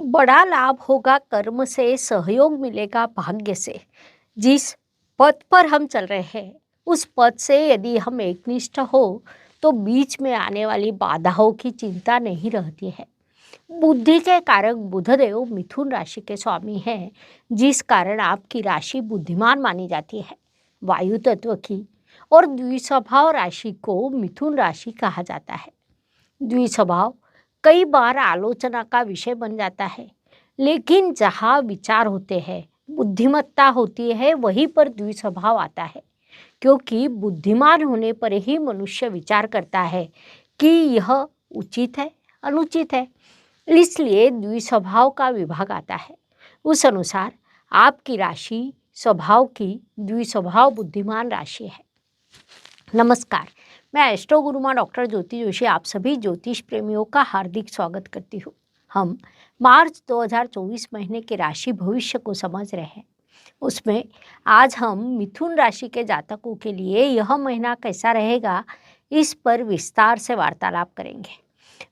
बड़ा लाभ होगा कर्म से, सहयोग मिलेगा भाग्य से। जिस पथ पर हम चल रहे हैं उस पथ से यदि हम एकनिष्ठ हो तो बीच में आने वाली बाधाओं की चिंता नहीं रहती है। बुद्धि के कारक बुधदेव मिथुन राशि के स्वामी हैं, जिस कारण आपकी राशि बुद्धिमान मानी जाती है। वायु तत्व की और द्विस्वभाव राशि को मिथुन राशि कहा जाता है। द्विस्वभाव कई बार आलोचना का विषय बन जाता है, लेकिन जहाँ विचार होते हैं, बुद्धिमत्ता होती है, वहीं पर द्विस्वभाव आता है। क्योंकि बुद्धिमान होने पर ही मनुष्य विचार करता है कि यह उचित है, अनुचित है। इसलिए द्विस्वभाव का विभाग आता है। उस अनुसार आपकी राशि स्वभाव की द्विस्वभाव बुद्धिमान राशि है। नमस्कार, मैं एस्ट्रो गुरुमा डॉक्टर ज्योति जोशी आप सभी ज्योतिष प्रेमियों का हार्दिक स्वागत करती हूँ। हम मार्च 2024 महीने के राशि भविष्य को समझ रहे हैं। उसमें आज हम मिथुन राशि के जातकों के लिए यह महीना कैसा रहेगा, इस पर विस्तार से वार्तालाप करेंगे।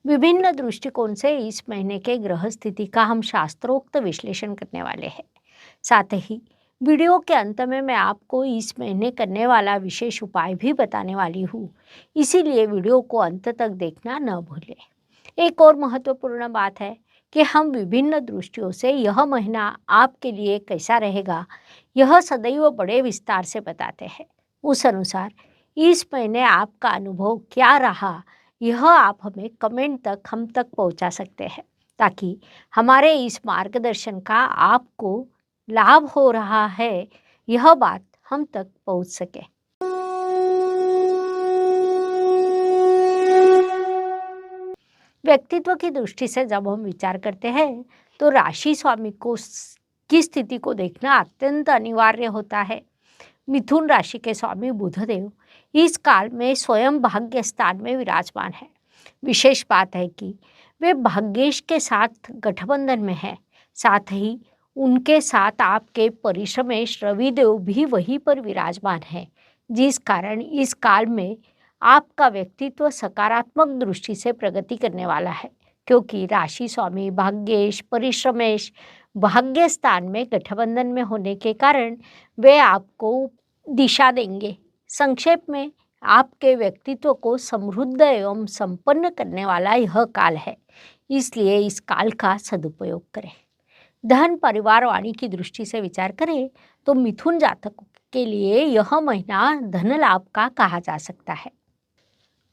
विभिन्न दृष्टिकोण से इस महीने के ग्रह स्थिति का हम शास्त्रोक्त विश्लेषण करने वाले हैं। साथ ही वीडियो के अंत में मैं आपको इस महीने करने वाला विशेष उपाय भी बताने वाली हूँ, इसीलिए वीडियो को अंत तक देखना न भूलें। एक और महत्वपूर्ण बात है कि हम विभिन्न दृष्टियों से यह महीना आपके लिए कैसा रहेगा, यह सदैव बड़े विस्तार से बताते हैं। उस अनुसार इस महीने आपका अनुभव क्या रहा, यह आप हमें कमेंट तक हम तक पहुंचा सकते हैं, ताकि हमारे इस मार्गदर्शन का आपको लाभ हो रहा है यह बात हम तक पहुंच सके। व्यक्तित्व की दृष्टि से जब हम विचार करते हैं तो राशि स्वामी को की स्थिति को देखना अत्यंत अनिवार्य होता है। मिथुन राशि के स्वामी बुधदेव इस काल में स्वयं भाग्य स्थान में विराजमान है। विशेष बात है कि वे भाग्येश के साथ गठबंधन में है। साथ ही उनके साथ आपके परिश्रमेश रविदेव भी वहीं पर विराजमान है, जिस कारण इस काल में आपका व्यक्तित्व सकारात्मक दृष्टि से प्रगति करने वाला है। क्योंकि राशि स्वामी भाग्येश परिश्रमेश भाग्य स्थान में गठबंधन में होने के कारण वे आपको दिशा देंगे। संक्षेप में आपके व्यक्तित्व को समृद्ध एवं संपन्न करने वाला यह काल है, इसलिए इस काल का सदुपयोग करें। धन परिवार वाणी की दृष्टि से विचार करें तो मिथुन जातकों के लिए यह महीना धन लाभ का कहा जा सकता है।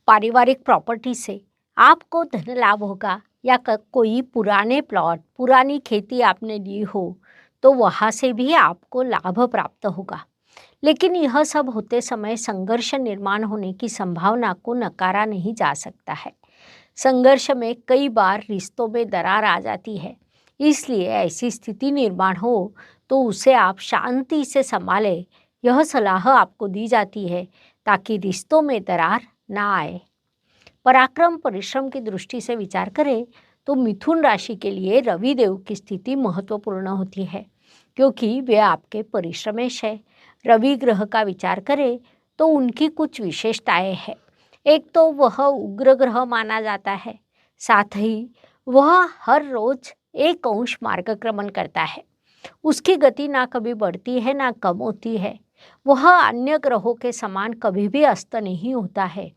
पारिवारिक प्रॉपर्टी से आपको धन लाभ होगा, या कोई पुराने प्लॉट पुरानी खेती आपने ली हो तो वहाँ से भी आपको लाभ प्राप्त होगा। लेकिन यह सब होते समय संघर्ष निर्माण होने की संभावना को नकारा नहीं जा सकता है। संघर्ष में कई बार रिश्तों में दरार आ जाती है, इसलिए ऐसी स्थिति निर्माण हो तो उसे आप शांति से संभालें, यह सलाह आपको दी जाती है ताकि रिश्तों में दरार ना आए। पराक्रम परिश्रम की दृष्टि से विचार करें तो मिथुन राशि के लिए रविदेव की स्थिति महत्वपूर्ण होती है, क्योंकि वे आपके परिश्रमेश है। रवि ग्रह का विचार करें तो उनकी कुछ विशेषताएं हैं। एक तो वह उग्र ग्रह माना जाता है, साथ ही वह हर रोज एक अंश मार्गक्रमण करता है। उसकी गति ना कभी बढ़ती है ना कम होती है। वह अन्य ग्रहों के समान कभी भी अस्त नहीं होता है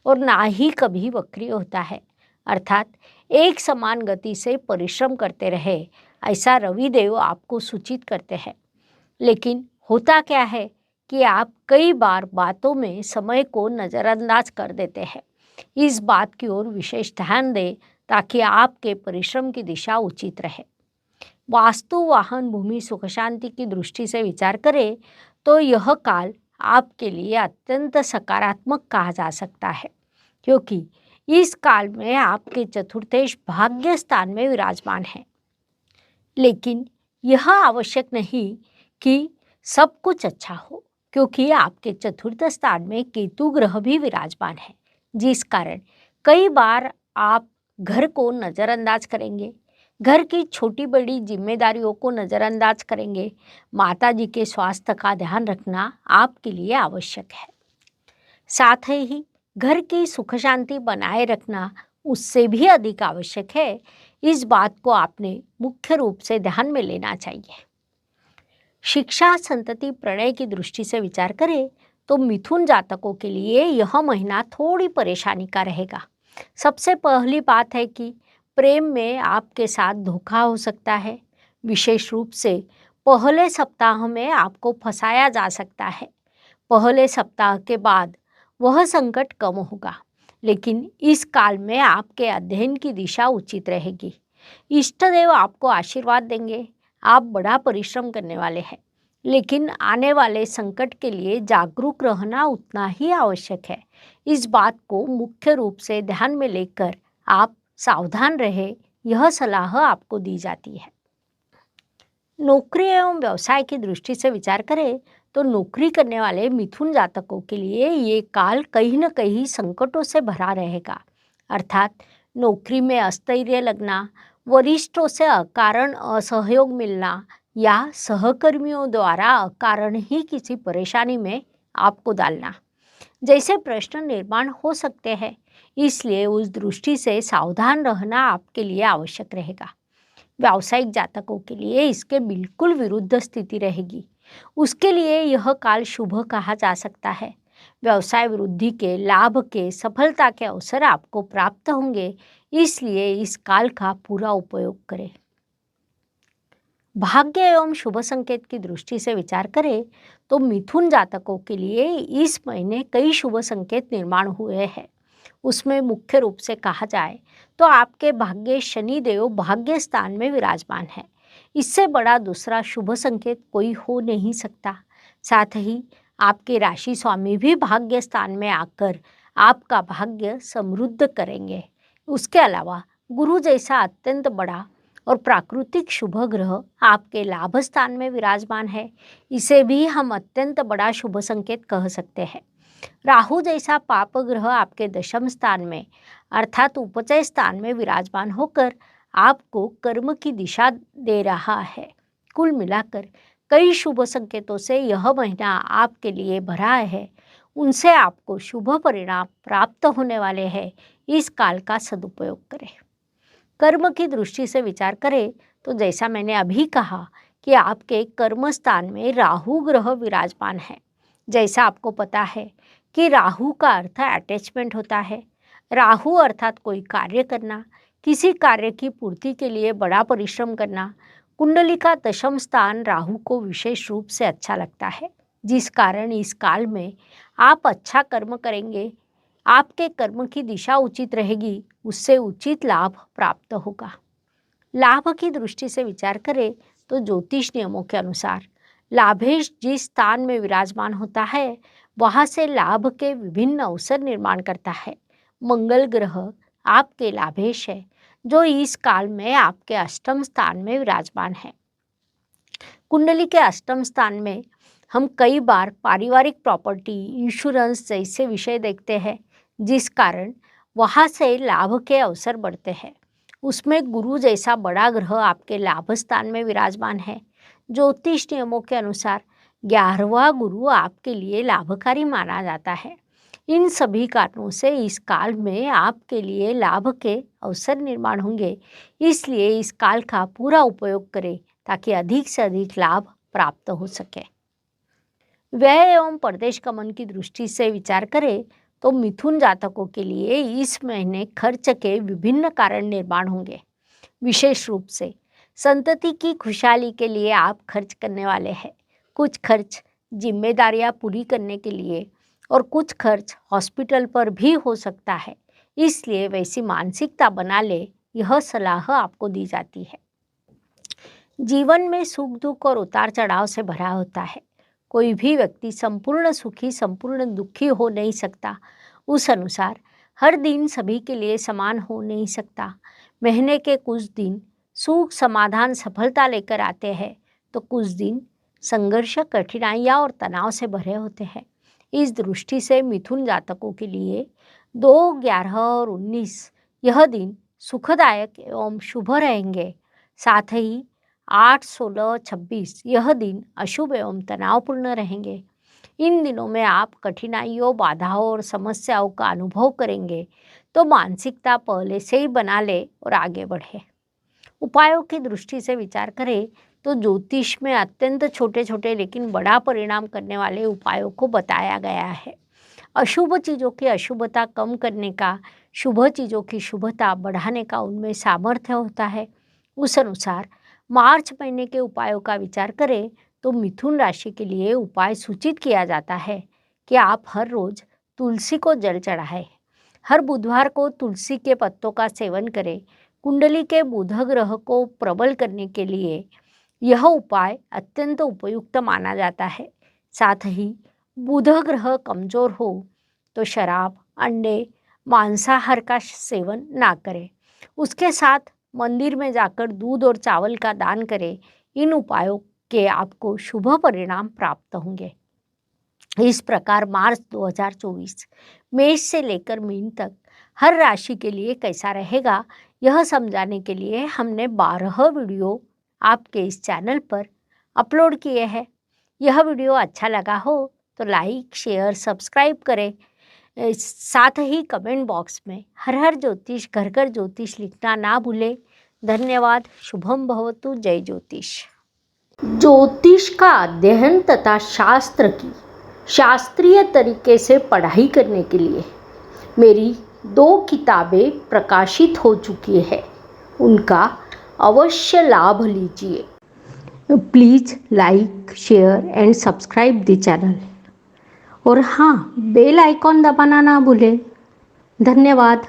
और ना ही कभी वक्री होता है, अर्थात एक समान गति से परिश्रम करते रहे, ऐसा रविदेव आपको सूचित करते हैं। लेकिन होता क्या है कि आप कई बार बातों में समय को नज़रअंदाज कर देते हैं। इस बात की ओर विशेष ध्यान दें ताकि आपके परिश्रम की दिशा उचित रहे। वास्तु वाहन भूमि सुख शांति की दृष्टि से विचार करें तो यह काल आपके लिए अत्यंत सकारात्मक कहा जा सकता है, क्योंकि इस काल में आपके चतुर्थेश भाग्य स्थान में विराजमान है। लेकिन यह आवश्यक नहीं कि सब कुछ अच्छा हो, क्योंकि आपके चतुर्थ स्थान में केतु ग्रह भी विराजमान है, जिस कारण कई बार आप घर को नज़रअंदाज करेंगे, घर की छोटी बड़ी जिम्मेदारियों को नज़रअंदाज करेंगे। माता जी के स्वास्थ्य का ध्यान रखना आपके लिए आवश्यक है। साथ ही घर की सुख शांति बनाए रखना उससे भी अधिक आवश्यक है। इस बात को आपने मुख्य रूप से ध्यान में लेना चाहिए। शिक्षा संतति प्रणय की दृष्टि से विचार करें तो मिथुन जातकों के लिए यह महीना थोड़ी परेशानी का रहेगा। सबसे पहली बात है कि प्रेम में आपके साथ धोखा हो सकता है। विशेष रूप से पहले सप्ताह में आपको फंसाया जा सकता है। पहले सप्ताह के बाद वह संकट कम होगा, लेकिन इस काल में आपके अध्ययन की दिशा उचित रहेगी। इष्टदेव आपको आशीर्वाद देंगे। आप बड़ा परिश्रम करने वाले हैं, लेकिन आने वाले संकट के लिए जागरूक रहना उतना ही आवश्यक है। इस बात को मुख्य रूप से ध्यान में लेकर आप सावधान रहे, यह सलाह आपको दी जाती है। नौकरी एवं व्यवसाय की दृष्टि से विचार करें तो नौकरी करने वाले मिथुन जातकों के लिए ये काल कहीं न कहीं संकटों से भरा रहेगा। अर्थात नौकरी में अस्थैर्य लगना, वरिष्ठों से अकारण असहयोग मिलना या सहकर्मियों द्वारा अकारण ही किसी परेशानी में आपको डालना जैसे प्रश्न निर्माण हो सकते हैं। इसलिए उस दृष्टि से सावधान रहना आपके लिए आवश्यक रहेगा। व्यावसायिक जातकों के लिए इसके बिल्कुल विरुद्ध स्थिति रहेगी। उसके लिए यह काल शुभ कहा जा सकता है। व्यवसाय वृद्धि के, लाभ के, सफलता के अवसर आपको प्राप्त होंगे। इसलिए इस काल का पूरा उपयोग करें। भाग्य एवं शुभ संकेत की दृष्टि से विचार करें तो मिथुन जातकों के लिए इस महीने कई शुभ संकेत निर्माण हुए हैं। उसमें मुख्य रूप से कहा जाए तो आपके भाग्य शनि देव भाग्य स्थान में विराजमान है। इससे बड़ा दूसरा शुभ संकेत कोई हो नहीं सकता। साथ ही आपके राशि स्वामी भी भाग्य स्थान में आकर आपका भाग्य समृद्ध करेंगे। उसके अलावा गुरु जैसा अत्यंत बड़ा और प्राकृतिक शुभ ग्रह आपके लाभ स्थान में विराजमान है। इसे भी हम अत्यंत बड़ा शुभ संकेत कह सकते हैं। राहु जैसा पाप ग्रह आपके दशम स्थान में अर्थात उपचय स्थान में विराजमान होकर आपको कर्म की दिशा दे रहा है। कुल मिलाकर कई शुभ संकेतों से यह महीना आपके लिए भरा है। उनसे आपको शुभ परिणाम प्राप्त होने वाले हैं। इस काल का सदुपयोग करें। कर्म की दृष्टि से विचार करें तो जैसा मैंने अभी कहा कि आपके कर्म स्थान में राहु ग्रह विराजमान है। जैसा आपको पता है कि राहु का अर्थ अटैचमेंट होता है। राहु अर्थात कोई कार्य करना, किसी कार्य की पूर्ति के लिए बड़ा परिश्रम करना। कुंडली का दशम स्थान राहु को विशेष रूप से अच्छा लगता है, जिस कारण इस काल में आप अच्छा कर्म करेंगे। आपके कर्म की दिशा उचित रहेगी, उससे उचित लाभ प्राप्त होगा। लाभ की दृष्टि से विचार करें तो ज्योतिष नियमों के अनुसार लाभेश जिस स्थान में विराजमान होता है वहाँ से लाभ के विभिन्न अवसर निर्माण करता है। मंगल ग्रह आपके लाभेश है, जो इस काल में आपके अष्टम स्थान में विराजमान है। कुंडली के अष्टम स्थान में हम कई बार पारिवारिक प्रॉपर्टी, इंश्योरेंस जैसे विषय देखते हैं, जिस कारण वहाँ से लाभ के अवसर बढ़ते हैं। उसमें गुरु जैसा बड़ा ग्रह आपके लाभ स्थान में विराजमान है। ज्योतिष नियमों के अनुसार 11वां गुरु आपके लिए लाभकारी माना जाता है। इन सभी कारणों से इस काल में आपके लिए लाभ के अवसर निर्माण होंगे। इसलिए इस काल का पूरा उपयोग करें ताकि अधिक से अधिक लाभ प्राप्त हो सके। व्यय एवं परदेश गमन की दृष्टि से विचार करें तो मिथुन जातकों के लिए इस महीने खर्च के विभिन्न कारण निर्माण होंगे। विशेष रूप से संतति की खुशहाली के लिए आप खर्च करने वाले हैं। कुछ खर्च जिम्मेदारियां पूरी करने के लिए और कुछ खर्च हॉस्पिटल पर भी हो सकता है। इसलिए वैसी मानसिकता बना ले, यह सलाह आपको दी जाती है। जीवन में सुख दुख और उतार चढ़ाव से भरा होता है। कोई भी व्यक्ति संपूर्ण सुखी संपूर्ण दुखी हो नहीं सकता। उस अनुसार हर दिन सभी के लिए समान हो नहीं सकता। महीने के कुछ दिन सुख समाधान सफलता लेकर आते हैं तो कुछ दिन संघर्ष, कठिनाइयाँ और तनाव से भरे होते हैं। इस दृष्टि से मिथुन जातकों के लिए 2, 11 और 19 यह दिन सुखदायक एवं शुभ रहेंगे। साथ ही 8, 16, 26 यह दिन अशुभ एवं तनावपूर्ण रहेंगे। इन दिनों में आप कठिनाइयों, बाधाओं और समस्याओं का अनुभव करेंगे, तो मानसिकता पहले से ही बना ले और आगे बढ़े। उपायों की दृष्टि से विचार करें तो ज्योतिष में अत्यंत छोटे छोटे लेकिन बड़ा परिणाम करने वाले उपायों को बताया गया है। अशुभ चीज़ों की अशुभता कम करने का, शुभ चीज़ों की शुभता बढ़ाने का उनमें सामर्थ्य होता है। उस अनुसार मार्च महीने के उपायों का विचार करें तो मिथुन राशि के लिए उपाय सूचित किया जाता है कि आप हर रोज तुलसी को जल चढ़ाएं, हर बुधवार को तुलसी के पत्तों का सेवन करें। कुंडली के बुध ग्रह को प्रबल करने के लिए यह उपाय अत्यंत उपयुक्त माना जाता है। साथ ही बुध ग्रह कमजोर हो तो शराब, अंडे, मांसाहार का सेवन ना करें। उसके साथ मंदिर में जाकर दूध और चावल का दान करें। इन उपायों के आपको शुभ परिणाम प्राप्त होंगे। इस प्रकार मार्च 2024 मेष से लेकर मीन तक हर राशि के लिए कैसा रहेगा, यह समझाने के लिए हमने 12 वीडियो आपके इस चैनल पर अपलोड किए हैं। यह वीडियो अच्छा लगा हो तो लाइक, शेयर, सब्सक्राइब करें। साथ ही कमेंट बॉक्स में हर हर ज्योतिष, घर घर ज्योतिष लिखना ना भूलें। धन्यवाद। शुभम भवतु। जय ज्योतिष। ज्योतिष का अध्ययन तथा शास्त्र की शास्त्रीय तरीके से पढ़ाई करने के लिए मेरी 2 किताबें प्रकाशित हो चुकी है, उनका अवश्य लाभ लीजिए। Please like, share and subscribe the channel. और हाँ, बेल आइकॉन दबाना ना भूलें। धन्यवाद।